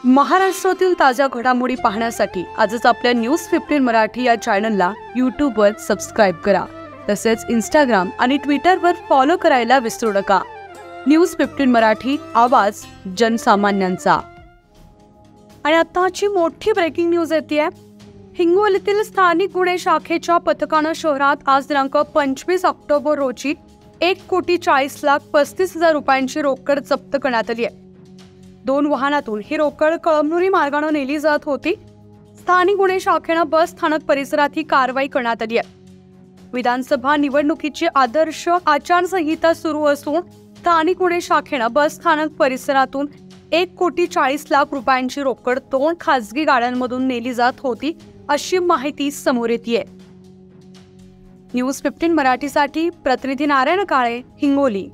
महाराष्ट्रातील ताज्या घडामोडी पाहण्यासाठी आजच आपल्या न्यूज 15 मराठी या चॅनलला यूट्यूबवर सबस्क्राईब करा. तसेच इंस्टाग्राम आणि ट्विटरवर फॉलो करायला विसरू नका. न्यूज 15 मराठी, आवाज जनसामान्यांचा. आणि आताची मोठी ब्रेकिंग न्यूज येते. हिंगोलीतील स्थानिक गुन्हे शाखेच्या पथकानं शहरात आज दिनांक 25 ऑक्टोबर रोजी 1,40,35,00,000 रुपयांची रोकड जप्त करण्यात आली आहे. 2 वाहनातून ही रोकड कळमनुरी मार्गाने नेली जात होती. स्थानिक गुन्हे शाखेनं बस स्थानक परिसरात ही कारवाई करण्यात आली आहे. विधानसभा निवडणुकीची आदर्श आचारसंहिता सुरू असून स्थानिक गुन्हे शाखेनं बस स्थानक परिसरातून 1,40,00,000 रुपयांची रोकड 2 खासगी गाड्यांमधून नेली जात होती, अशी माहिती समोर येते. न्यूज 15 मराठीसाठी प्रतिनिधी नारायण काळे, हिंगोली.